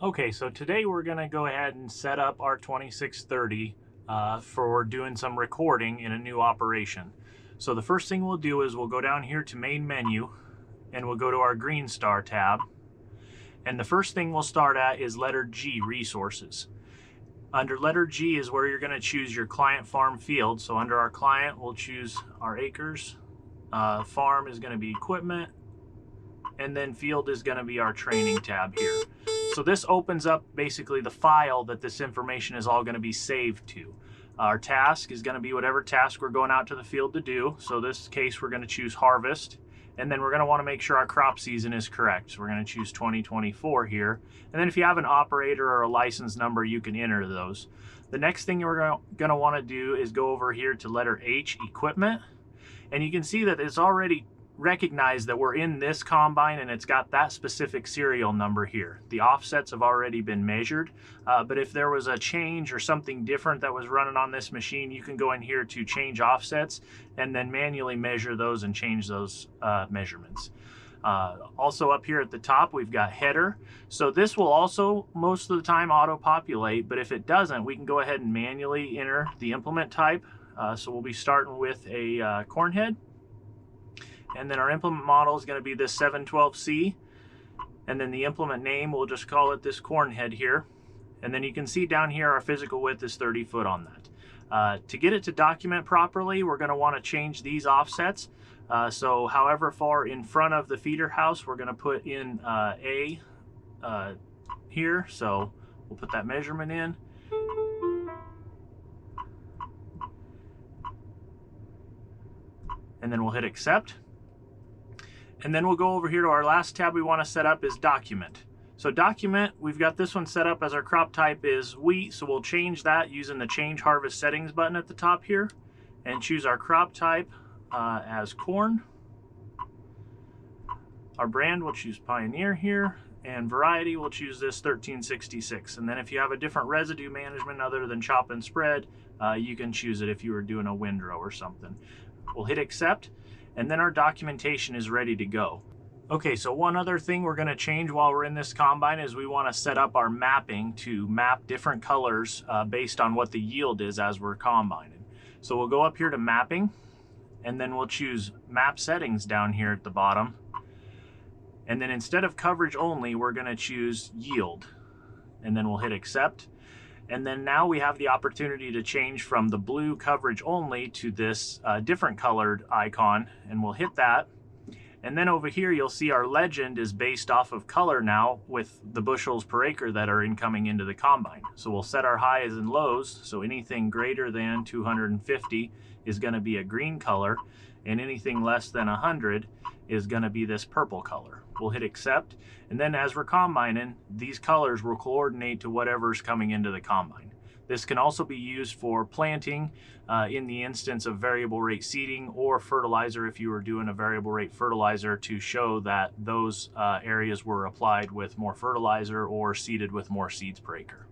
Okay, so today we're going to go ahead and set up our 2630 for doing some recording in a new operation. So the first thing we'll do is we'll go down here to main menu and we'll go to our green star tab. And the first thing we'll start at is letter G, resources. Under letter G is where you're going to choose your client farm field. So under our client, we'll choose our acres. Farm is going to be equipment. And then field is going to be our training tab here. So this opens up basically the file that this information is all going to be saved to. Our task is going to be whatever task we're going out to the field to do. So this case we're going to choose harvest, and then we're going to want to make sure our crop season is correct. So we're going to choose 2024 here. And then if you have an operator or a license number, you can enter those. The next thing we're going to want to do is go over here to letter H, equipment. And you can see that it's already recognize that we're in this combine and it's got that specific serial number here. The offsets have already been measured, but if there was a change or something different that was running on this machine, you can go in here to change offsets and then manually measure those and change those measurements. Also up here at the top, we've got header. So this will also most of the time auto-populate, but if it doesn't, we can go ahead and manually enter the implement type. So we'll be starting with a corn head. And then our implement model is going to be this 712C. And then the implement name, we'll just call it this corn head here. And then you can see down here our physical width is 30 foot on that. To get it to document properly, we're going to want to change these offsets. So however far in front of the feeder house, we're going to put in A here. So we'll put that measurement in. And then we'll hit accept. And then we'll go over here to our last tab we want to set up is document. So document, we've got this one set up as our crop type is wheat, so we'll change that using the change harvest settings button at the top here and choose our crop type as corn. Our brand, we'll choose Pioneer here, and variety, we'll choose this 1366. And then if you have a different residue management other than chop and spread, you can choose it if you were doing a windrow or something. We'll hit accept. And then our documentation is ready to go. Okay, so one other thing we're going to change while we're in this combine is we want to set up our mapping to map different colors based on what the yield is as we're combining. So we'll go up here to mapping, and then we'll choose map settings down here at the bottom. And then instead of coverage only, we're going to choose yield. And then we'll hit accept. And then now we have the opportunity to change from the blue coverage only to this different colored icon, and we'll hit that. And then over here you'll see our legend is based off of color now with the bushels per acre that are incoming into the combine. So we'll set our highs and lows, so anything greater than 250 is going to be a green color, and anything less than 100 is going to be this purple color. We'll hit accept, and then as we're combining, these colors will coordinate to whatever's coming into the combine. This can also be used for planting in the instance of variable rate seeding, or fertilizer if you were doing a variable rate fertilizer to show that those areas were applied with more fertilizer or seeded with more seeds per acre.